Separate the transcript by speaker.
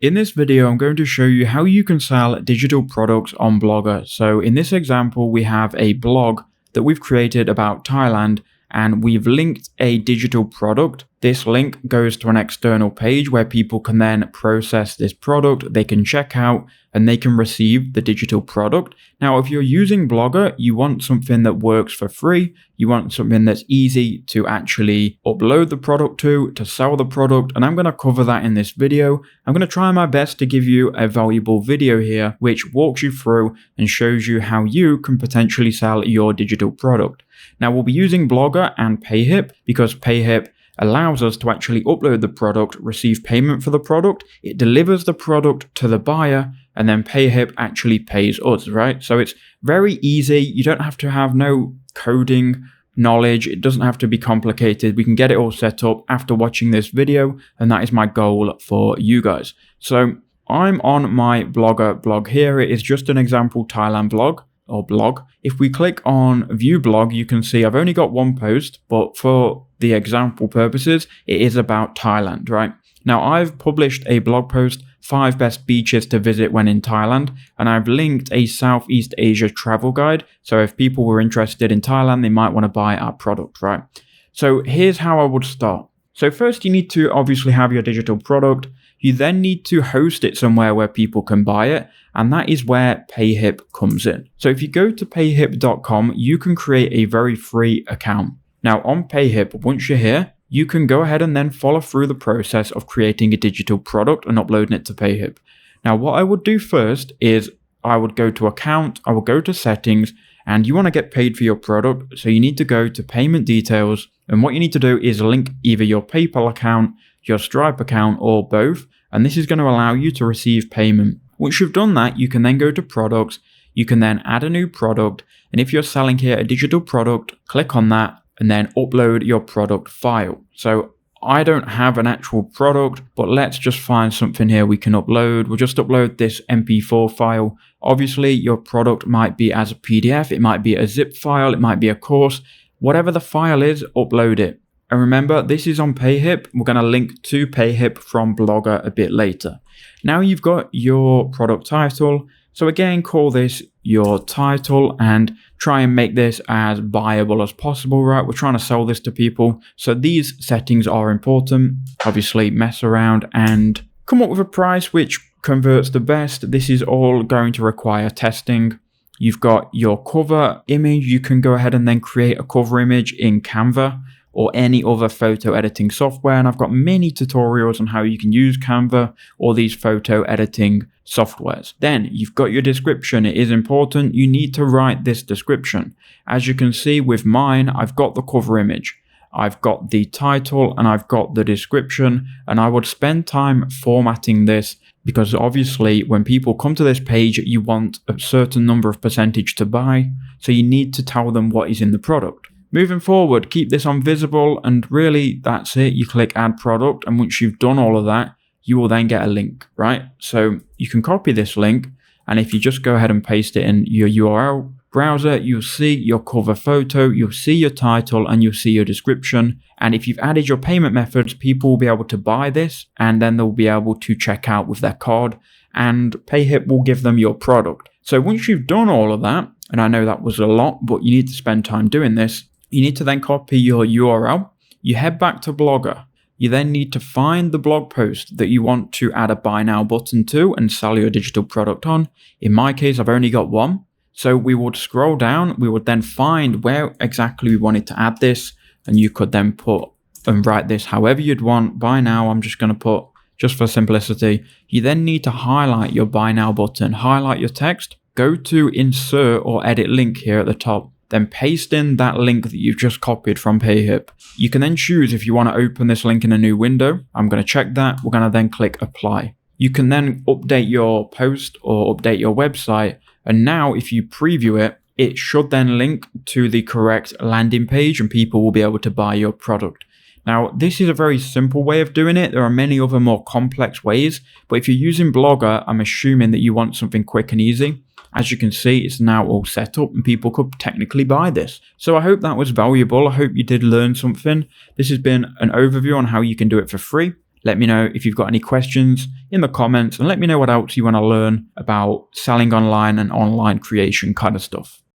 Speaker 1: In this video, I'm going to show you how you can sell digital products on Blogger. So in this example, we have a blog that we've created about Thailand and we've linked a digital product. This link goes to an external page where people can then process this product, they can check out, and they can receive the digital product. Now, if you're using Blogger, you want something that works for free. You want something that's easy to actually upload the product to sell the product, and I'm going to cover that in this video. I'm going to try my best to give you a valuable video here, which walks you through and shows you how you can potentially sell your digital product. Now, we'll be using Blogger and Payhip because Payhip allows us to actually upload the product, receive payment for the product, it delivers the product to the buyer, and then Payhip actually pays us, right? So it's very easy. You don't have to have no coding knowledge. It doesn't have to be complicated. We can get it all set up after watching this video, and that is my goal for you guys. So I'm on my Blogger blog here. It is just an example Thailand blog. If we click on view blog, you can see I've only got one post, but for the example purposes, it is about Thailand, right? Now I've published a blog post, 5 best beaches to visit when in Thailand, and I've linked a Southeast Asia travel guide. So if people were interested in Thailand, they might want to buy our product, right? So here's how I would start. So first you need to obviously have your digital product. You then need to host it somewhere where people can buy it, and that is where Payhip comes in. So if you go to payhip.com, you can create a very free account. Now on Payhip, once you're here, you can go ahead and then follow through the process of creating a digital product and uploading it to Payhip. Now what I would do first is I would go to account, I will go to settings, and you want to get paid for your product. So you need to go to payment details, and what you need to do is link either your PayPal account, your Stripe account, or both, and this is going to allow you to receive payment. Once you've done that, you can then go to products, you can then add a new product, and if you're selling here a digital product, click on that and then upload your product file. So I don't have an actual product, but let's just find something here we can upload. We'll just upload this MP4 file. Obviously, your product might be as a PDF, it might be a zip file, it might be a course. Whatever the file is, upload it. And remember, this is on Payhip. We're going to link to Payhip from Blogger a bit later. Now you've got your product title. So again, call this your title and try and make this as buyable as possible, right? We're trying to sell this to people. So these settings are important. Obviously, mess around and come up with a price which converts the best. This is all going to require testing. You've got your cover image. You can go ahead and then create a cover image in Canva or any other photo editing software. And I've got many tutorials on how you can use Canva or these photo editing softwares. Then you've got your description. It is important. You need to write this description. As you can see with mine, I've got the cover image, I've got the title, and I've got the description. And I would spend time formatting this because obviously when people come to this page, you want a certain number of percentage to buy. So you need to tell them what is in the product. Moving forward, keep this on visible, and really that's it. You click add product, and once you've done all of that, you will then get a link, right? So you can copy this link, and if you just go ahead and paste it in your URL browser, you'll see your cover photo, you'll see your title, and you'll see your description. And if you've added your payment methods, people will be able to buy this, and then they'll be able to check out with their card, and Payhip will give them your product. So once you've done all of that, and I know that was a lot, but you need to spend time doing this, you need to then copy your URL. You head back to Blogger. You then need to find the blog post that you want to add a buy now button to and sell your digital product on. In my case, I've only got one. So we would scroll down. We would then find where exactly we wanted to add this. And you could then put and write this however you'd want. Buy now, I'm just going to put, just for simplicity. You then need to highlight your buy now button, highlight your text, go to insert or edit link here at the top. Then paste in that link that you've just copied from Payhip. You can then choose if you want to open this link in a new window. I'm going to check that. We're going to then click apply. You can then update your post or update your website. And now if you preview it, it should then link to the correct landing page and people will be able to buy your product. Now, this is a very simple way of doing it. There are many other more complex ways, but if you're using Blogger, I'm assuming that you want something quick and easy. As you can see, it's now all set up and people could technically buy this. So I hope that was valuable. I hope you did learn something. This has been an overview on how you can do it for free. Let me know if you've got any questions in the comments, and let me know what else you want to learn about selling online and online creation kind of stuff.